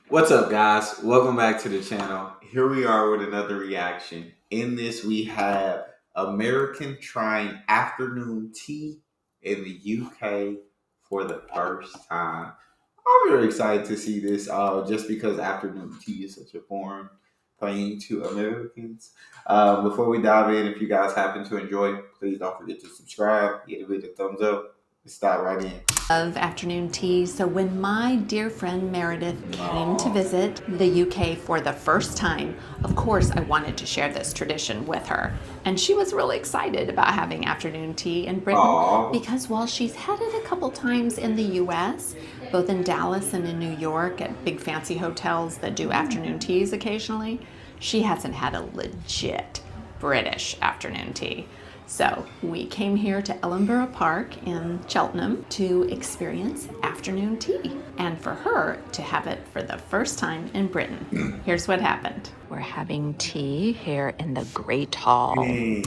What's up, guys? Welcome back to the channel. Here we are with another reaction. In this, we have American trying afternoon tea in the UK for the first time. I'm very excited to see this, just because afternoon tea is such a foreign thing to Americans. Before we dive in, if you guys happen to enjoy, please don't forget to subscribe, give the video a thumbs up. Let's dive right in. Of afternoon tea. So when my dear friend Meredith came to visit the UK for the first time, of course I wanted to share this tradition with her. And she was really excited about having afternoon tea in Britain Aw. because while she's had it a couple times in the US, both in Dallas and in New York at big fancy hotels that do afternoon teas occasionally, she hasn't had a legit British afternoon tea. So we came here to Ellenborough Park in Cheltenham to experience afternoon tea and for her to have it for the first time in Britain. Here's what happened. We're having tea here in the Great Hall. Hey,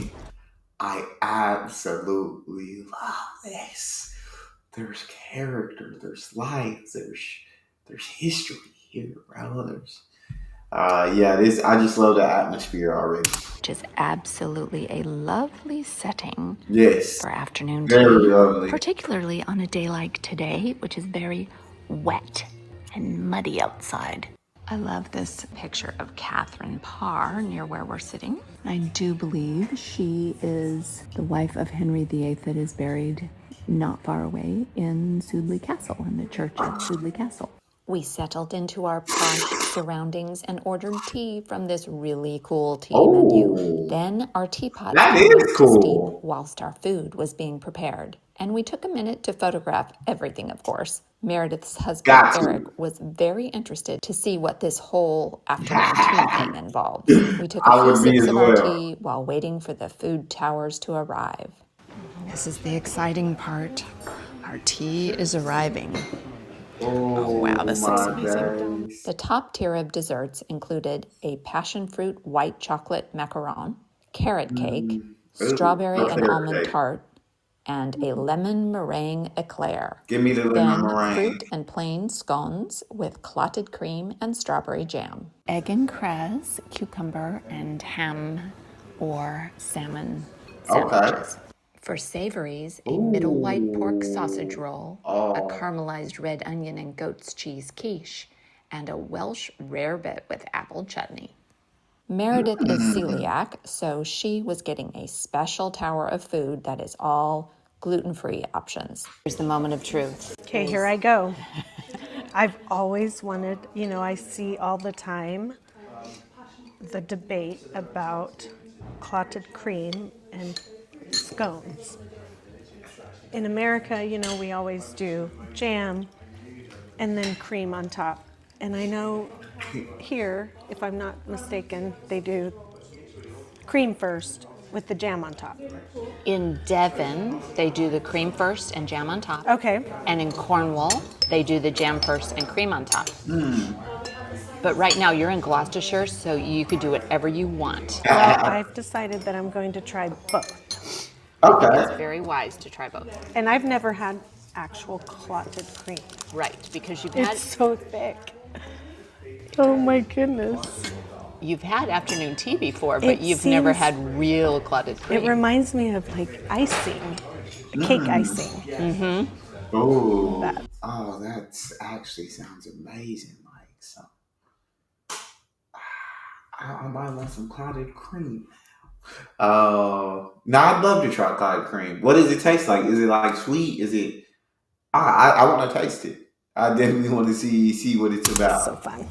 I absolutely love this. There's character, there's lights, there's history here, bro. This I just love the atmosphere already. Which is absolutely a lovely setting Yes, for afternoon very tea, lovely. particularly on a day like today, which is very wet and muddy outside. I love this picture of Catherine Parr near where we're sitting. I do believe she is the wife of Henry VIII that is buried not far away in Sudeley Castle, in the church of Sudeley Castle. We settled into our posh surroundings and ordered tea from this really cool tea menu. Then our teapots That went is to cool. steep whilst our food was being prepared. And we took a minute to photograph everything, of course. Meredith's husband, Got to. Eric, was very interested to see what this whole afternoon tea thing involved. We took a I few would be sips as of our well. tea while waiting for the food towers to arrive. This is the exciting part. Our tea is arriving. Oh, wow, this looks amazing. days. The top tier of desserts included a passion fruit white chocolate macaron, carrot cake, Ooh, strawberry no and carrot almond cake. tart, and a lemon meringue eclair. Give me the lemon Then meringue. fruit and plain scones with clotted cream and strawberry jam. Egg and cress, cucumber, and ham or salmon sandwiches. For savories, a middle white pork sausage roll, a caramelized red onion and goat's cheese quiche, and a Welsh rarebit with apple chutney. Meredith is celiac, so she was getting a special tower of food that is all gluten-free options. Here's the moment of truth. Okay, here I go. I've always wanted, I see all the time the debate about clotted cream and scones. In America, we always do jam and then cream on top. And I know here, if I'm not mistaken, they do cream first with the jam on top. In Devon, they do the cream first and jam on top. Okay. And in Cornwall, they do the jam first and cream on top. But right now you're in Gloucestershire, so you could do whatever you want. Well, I've decided that I'm going to try both. Okay. It's very wise to try both. And I've never had actual clotted cream. Right, because It's so thick. Oh my goodness. you've had afternoon tea before, but you've never had real clotted cream. It reminds me of like icing, cake icing. Oh, that actually sounds amazing. Like, so I might want some clotted cream. Now I'd love to try clotted cream. What does it taste like? Is it like sweet? Is it? I want to taste it. I definitely want to see what it's about. So fun.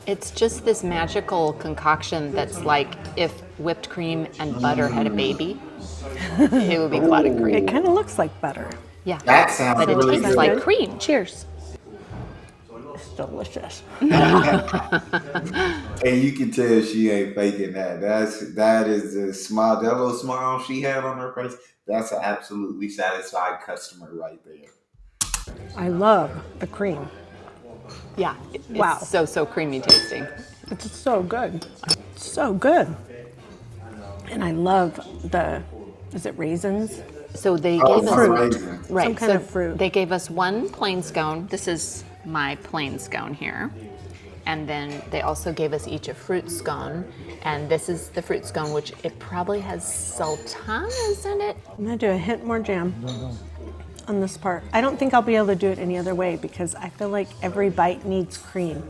It's just this magical concoction that's like if whipped cream and butter had a baby, it would be clotted cream. It kind of looks like butter. Yeah, That sounds but it really tastes good. like cream. Cheers. It's delicious. And you can tell she ain't faking that. That is the smile, that little smile she had on her face. That's an absolutely satisfied customer right there. I love the cream. Yeah, it's Wow. so creamy tasting. It's so good. So good. And I love is it raisins? So they Oh, gave it's us amazing. right. Some kind so of fruit. They gave us one plain scone. This is my plain scone here, And then they also gave us each a fruit scone. And this is the fruit scone, which it probably has sultanas in it. I'm gonna do a hint more jam on this part. I don't think I'll be able to do it any other way because I feel like every bite needs cream.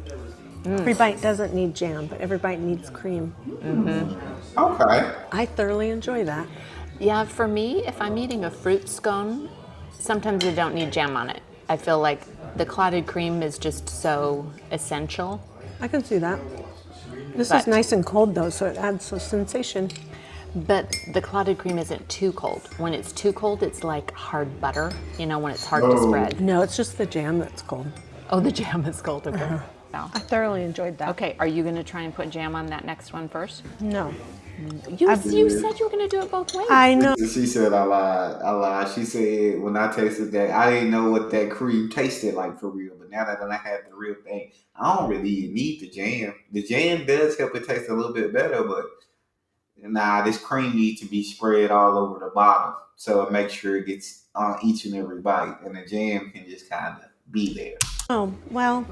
Every bite doesn't need jam, but every bite needs cream. Okay. I thoroughly enjoy that. Yeah, for me, if I'm eating a fruit scone, sometimes I don't need jam on it. I feel like the clotted cream is just so essential. I can see that. This But- is nice and cold though, so it adds a sensation. But the clotted cream isn't too cold. When it's too cold, it's like hard butter, you know, when it's hard to spread. No, it's just the jam that's cold. Oh, the jam is cold, okay. No. I thoroughly enjoyed that. Okay, are you gonna try and put jam on that next one first? No. You said you were gonna do it both ways. I know. She said I lied. I lied. She said when I tasted that, I didn't know what that cream tasted like for real. But now that I had the real thing, I don't really need the jam. The jam does help it taste a little bit better, but this cream needs to be spread all over the bottom. So it makes sure it gets on each and every bite. And the jam can just kind of be there. Oh, well,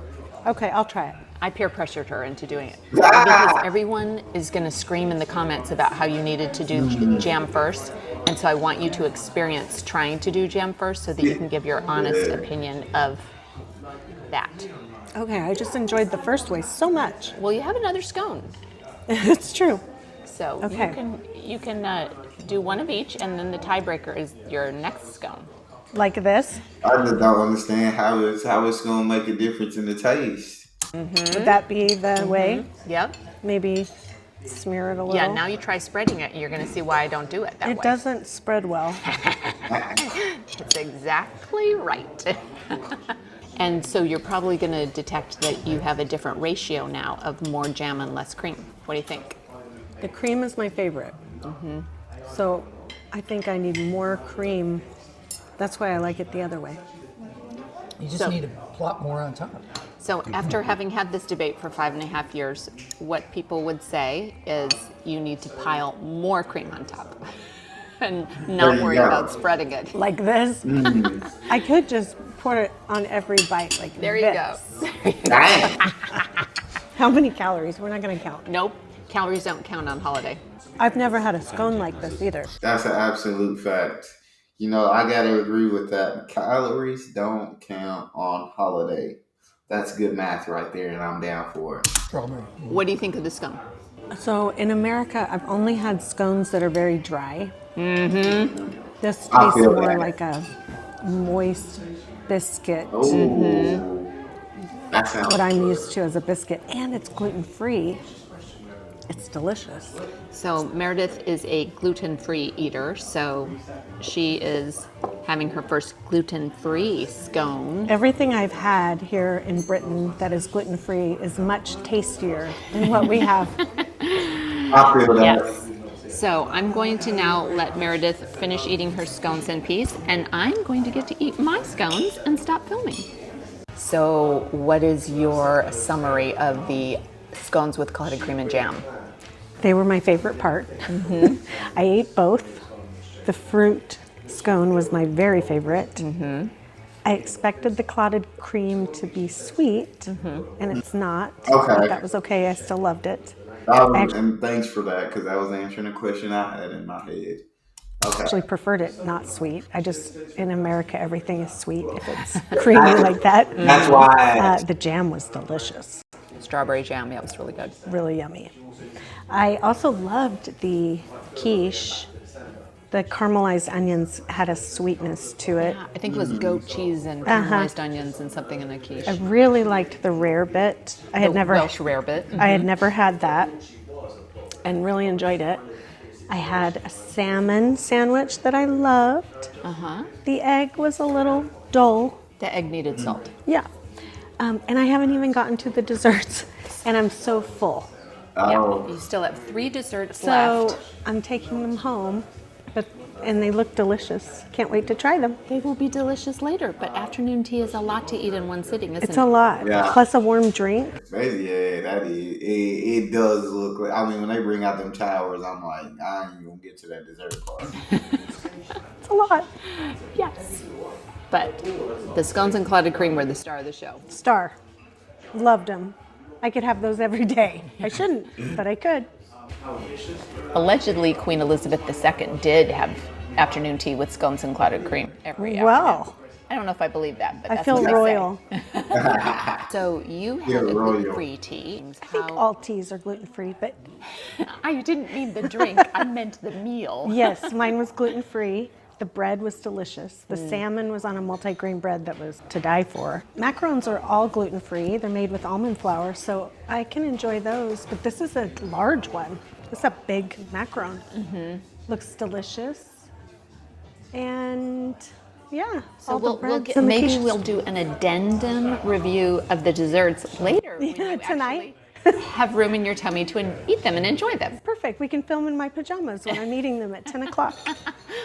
okay, I'll try it. I peer pressured her into doing it because everyone is going to scream in the comments about how you needed to do jam first, and so I want you to experience trying to do jam first so that you can give your honest opinion of that. Okay, I just enjoyed the first way so much. Well, you have another scone, It's true. so Okay. you can do one of each, and then the tiebreaker is your next scone. Like this. I just don't understand how it's going to make a difference in the taste. Would that be the way? Yep. Maybe smear it a little. Yeah. Now you try spreading it, and you're going to see why I don't do it that way. It doesn't spread well. That's exactly right. And so you're probably going to detect that you have a different ratio now of more jam and less cream. What do you think? The cream is my favorite. So I think I need more cream. That's why I like it the other way. You just So- need a plot more on top. So after having had this debate for 5.5 years, what people would say is you need to pile more cream on top and There not you worry go. about spreading it. Like this. I could just put it on every bite like There you this. go. Dang. How many calories? We're not going to count. Nope. Calories don't count on holiday. I've never had a scone like this either. That's an absolute fact. I got to agree with that. Calories don't count on holiday. That's good math right there, and I'm down for it. Strawberry. What do you think of the scone? So in America, I've only had scones that are very dry. This I tastes feel more that. like a moist biscuit. Ooh. That sounds What I'm used to as a biscuit, and it's gluten-free. It's delicious. So Meredith is a gluten-free eater, so she is having her first gluten-free scone. Everything I've had here in Britain that is gluten-free is much tastier than what we have. I feel that. Yes. So I'm going to now let Meredith finish eating her scones in peace, and I'm going to get to eat my scones and stop filming. So what is your summary of the scones with clotted cream and jam? They were my favorite part. I ate both. The fruit scone was my very favorite. I expected the clotted cream to be sweet, and it's not. Okay. But that was okay. I still loved it. And thanks for that, because that was answering a question I had in my head. Okay. Actually preferred it not sweet. In America, everything is sweet if it's creamy like that. That's why I asked. The jam was delicious. Strawberry jam, yeah, it was really good. Really yummy. I also loved the quiche. The caramelized onions had a sweetness to it. I think it was goat cheese and caramelized onions and something in a quiche. I really liked the rare bit. I had The never Welsh rarebit. I had never had that and really enjoyed it. I had a salmon sandwich that I loved. The egg was a little dull. The egg needed salt. Yeah. And I haven't even gotten to the desserts, and I'm so full. Oh, You still have 3 desserts So left. I'm taking them home, and they look delicious. Can't wait to try them. They will be delicious later, but afternoon tea is a lot to eat in one sitting, isn't It's a lot. Yeah. Plus a warm drink. yeah, that is. It does look like. I mean, when they bring out them towers, I'm like, I ain't even gonna get to that dessert part. It's a lot. Yes. But the scones and clotted cream were the star of the show. Star. Loved them. I could have those every day. I shouldn't, but I could. Allegedly, Queen Elizabeth II did have afternoon tea with scones and clotted cream every afternoon. Well, I don't know if I believe that, but I that's feel what they royal. say. So you had a gluten-free tea. I think all teas are gluten-free, but I didn't mean the drink. I meant the meal. yes, mine was gluten-free. The bread was delicious. The salmon was on a multi-grain bread that was to die for. Macarons are all gluten-free. They're made with almond flour, so I can enjoy those. But this is a large one. This is a big macaron. Looks delicious. And yeah, So all the we'll breads get, and the maybe quiches. we'll do an addendum review of the desserts later. when Yeah, you tonight. actually have room in your tummy to eat them and enjoy them. Perfect. We can film in my pajamas when I'm eating them at 10 o'clock.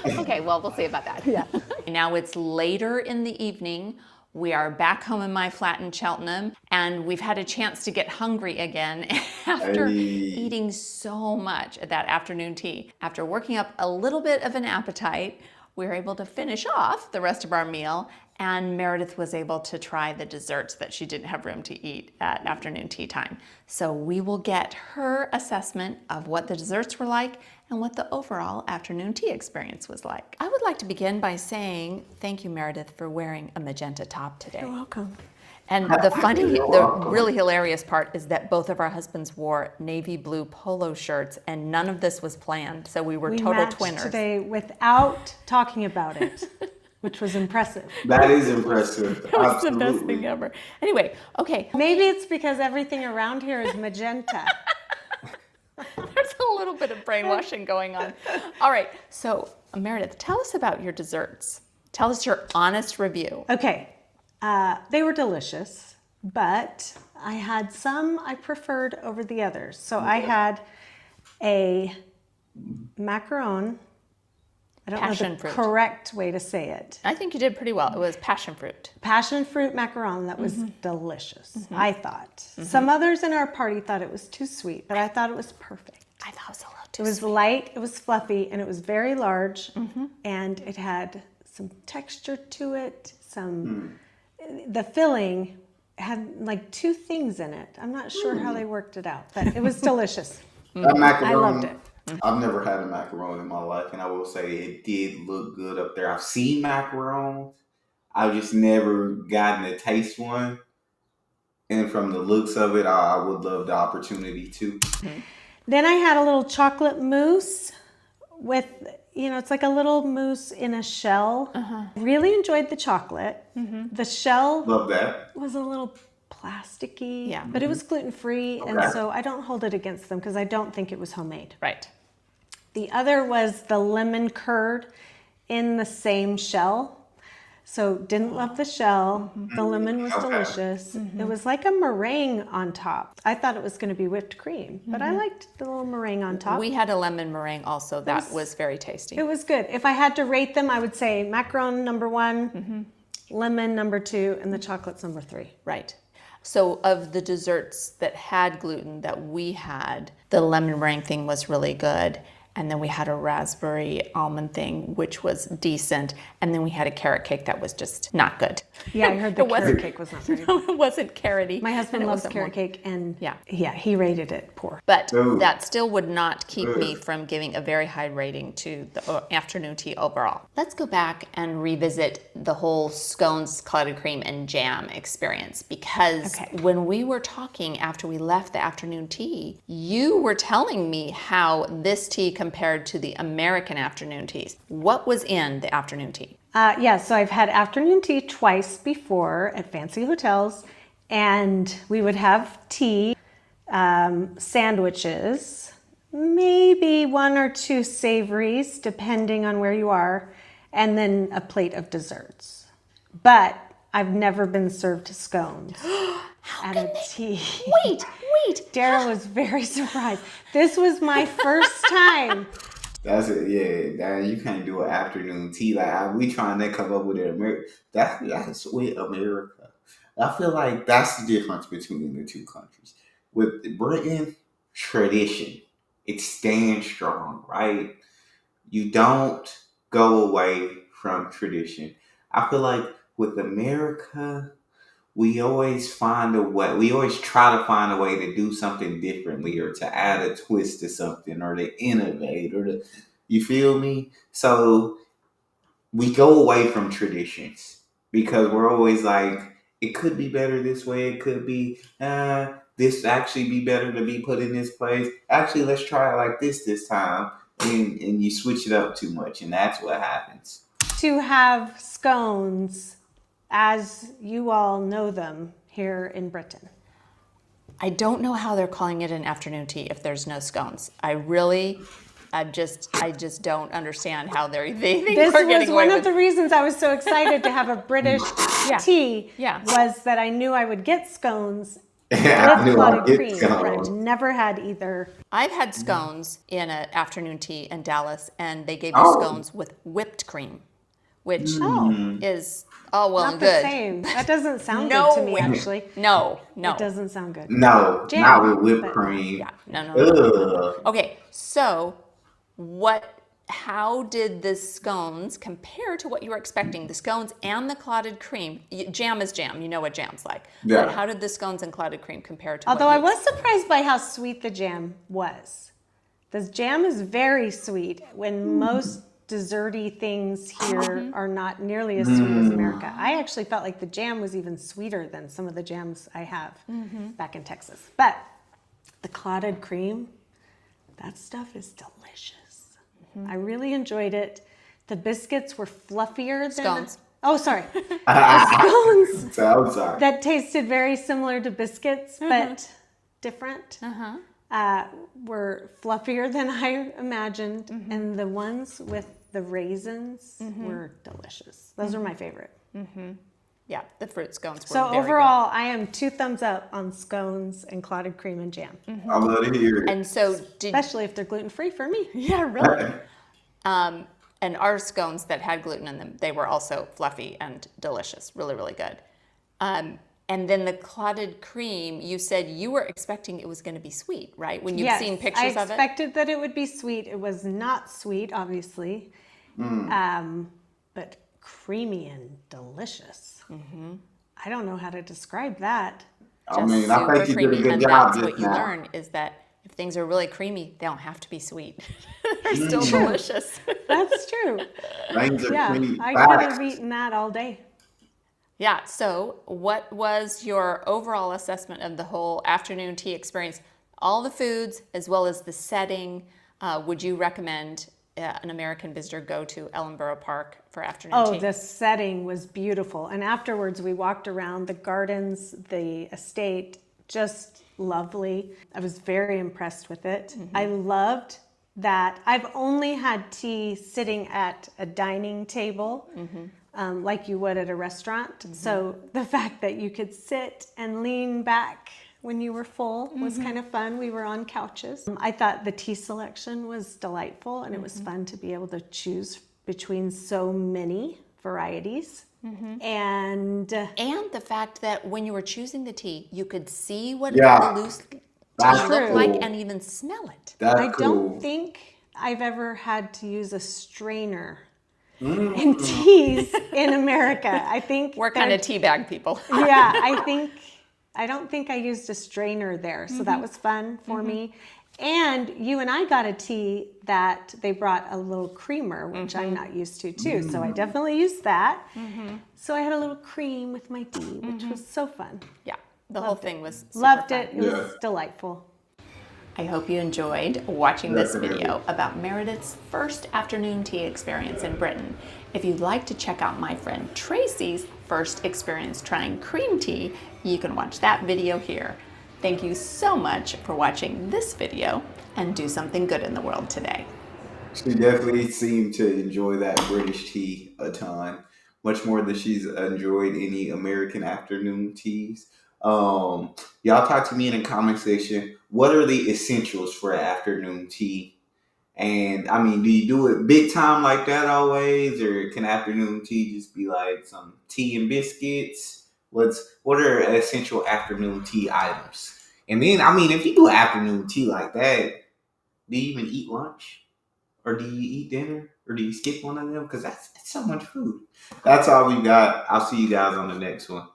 Okay, well, we'll see about that. Yeah. Now it's later in the evening. We are back home in my flat in Cheltenham, and we've had a chance to get hungry again after eating so much at that afternoon tea. After working up a little bit of an appetite, we were able to finish off the rest of our meal, and Meredith was able to try the desserts that she didn't have room to eat at afternoon tea time. So we will get her assessment of what the desserts were like and what the overall afternoon tea experience was like. I would like to begin by saying thank you, Meredith, for wearing a magenta top today. You're welcome. And the really hilarious part is that both of our husbands wore navy blue polo shirts, and none of this was planned. So we were We total matched twinners. today without talking about it, which was impressive. That is impressive. That was the best thing ever. Anyway, okay, Maybe it's because everything around here is magenta. there's a little bit of brainwashing going on. All right, so Meredith, tell us about your desserts. Tell us your honest review. Okay, they were delicious, but I had some I preferred over the others. So I had a macaron. I don't Passion know the fruit. correct way to say it. I think you did pretty well. It was passion fruit. Passion fruit macaron that was delicious, I thought. Some others in our party thought it was too sweet, but I thought it was perfect. I thought it was a little It too was light, it was fluffy, and it was very large, and it had some texture to it. The filling had like two things in it. I'm not sure how they worked it out, but it was delicious. That macaron, I loved it. I've never had a macaron in my life, and I will say it did look good up there. I've seen macarons. I've just never gotten to taste one. And from the looks of it, I would love the opportunity to. Then I had a little chocolate mousse with, it's like a little mousse in a shell. Really enjoyed the chocolate. The shell Love that. was a little plasticky, Yeah. but it was gluten-free, Okay. and so I don't hold it against them because I don't think it was homemade. Right. The other was the lemon curd in the same shell. So didn't love the shell. The lemon was delicious. It was like a meringue on top. I thought it was going to be whipped cream, but I liked the little meringue on top. We had a lemon meringue also. That was very tasty. It was good. If I had to rate them, I would say macaron number 1, lemon number 2, and the chocolate's number 3. Right. So of the desserts that had gluten that we had, the lemon meringue thing was really good. And then we had a raspberry almond thing, which was decent. And then we had a carrot cake that was just not good. Yeah, I heard the It wasn't- carrot cake was not very good. No, it wasn't carroty. My husband and it loves wasn't carrot more- cake, and Yeah. he rated it poor. But Ooh. that still would not keep me from giving a very high rating to the afternoon tea overall. Let's go back and revisit the whole scones, clotted cream, and jam experience, because Okay. when we were talking after we left the afternoon tea, you were telling me how this tea compared to the American afternoon teas. What was in the afternoon tea? So I've had afternoon tea twice before at fancy hotels, and we would have tea, sandwiches, maybe 1 or 2 savories, depending on where you are, and then a plate of desserts. But I've never been served scones at a tea. Wait. Dara was very surprised. This was my first time. That's it. Yeah, you can't do an afternoon tea. Like we trying to come up with it. That's with America. I feel like that's the difference between the two countries. With Britain, tradition. It stands strong, right? You don't go away from tradition. I feel like with America, we always find a way. We always try to find a way to do something differently, or to add a twist to something, or to innovate, or to, you feel me? So we go away from traditions because we're always like, it could be better this way. It could be, this actually be better to be put in this place. Actually, let's try it like this time. And you switch it up too much, and that's what happens. To have scones as you all know them here in Britain. I don't know how they're calling it an afternoon tea if there's no scones. I just don't understand how they think This we're was getting away one with. of the reasons I was so excited to have a British tea. Yeah. Was that I knew I would get scones I with knew I'd clotted get cream. scones. I've never had either. I've had scones in an afternoon tea in Dallas, and they gave you scones with whipped cream, which is all well Not and the good. same. That doesn't sound No good to me, way. actually. No. It doesn't sound good. No, Jam, not with whipped but- cream. Yeah, no. Ugh. Okay, so how did the scones compare to what you were expecting? The scones and the clotted cream. Jam is jam. You know what jam's like. Yeah. But how did the scones and clotted cream compare to Although what I you was surprised by how sweet the jam was. The jam is very sweet when most desserty things here are not nearly as sweet as America. I actually felt like the jam was even sweeter than some of the jams I have back in Texas. But the clotted cream, that stuff is delicious. I really enjoyed it. The biscuits were fluffier than Scones. Oh, sorry. The scones So I'm sorry. that tasted very similar to biscuits, but different, were fluffier than I imagined. And the ones with the raisins were delicious. Those are my favorite. Yeah, the fruit scones were So very overall, I am 2 thumbs up on scones and clotted cream and jam, I love to hear good. it. And so especially if they're gluten-free for me. yeah, really. And our scones that had gluten in them, they were also fluffy and delicious, really, really good. And then the clotted cream, you said you were expecting it was going to be sweet, right? When you've seen pictures I of it? expected that it would be sweet. It was not sweet, obviously, but creamy and delicious. I don't know how to describe that. I mean, I super think you did a creamy. good And job that's just what you now. learn is that if things are really creamy, they don't have to be sweet. They're still delicious. That's true. Things are Yeah, pretty I could have fast. eaten that all day. Yeah, so what was your overall assessment of the whole afternoon tea experience? All the foods as well as the setting. Would you recommend an American visitor go to Ellenborough Park for afternoon tea? Oh, the setting was beautiful. And afterwards, we walked around the gardens, the estate, just lovely. I was very impressed with it. I loved that I've only had tea sitting at a dining table, like you would at a restaurant. So the fact that you could sit and lean back when you were full was kind of fun. We were on couches. I thought the tea selection was delightful, and it was fun to be able to choose between so many varieties. And And the fact that when you were choosing the tea, you could see what Yeah, the loose tea that's looked cool. like and even smell it. That's I cool. don't think I've ever had to use a strainer in teas in America. I think We're kind of tea bag people. yeah, I don't think I used a strainer there, so that was fun for me. And you and I got a tea that they brought a little creamer, which I'm not used to too. So I definitely used that. So I had a little cream with my tea, which was so fun. Yeah, the whole thing was super Loved fun. it. It was Yeah. delightful. I hope you enjoyed watching this Definitely. video about Meredith's first afternoon tea experience in Britain. If you'd like to check out my friend Tracy's first experience trying cream tea, you can watch that video here. Thank you so much for watching this video, and do something good in the world today. She definitely seemed to enjoy that British tea a ton, much more than she's enjoyed any American afternoon teas. Y'all talk to me in the comment section. What are the essentials for an afternoon tea? And I mean, do you do it big time like that always, or can afternoon tea just be like some tea and biscuits? What are essential afternoon tea items? And then, I mean, if you do afternoon tea like that, do you even eat lunch? Or do you eat dinner? Or do you skip one of them? Because that's so much food. That's all we got. I'll see you guys on the next one.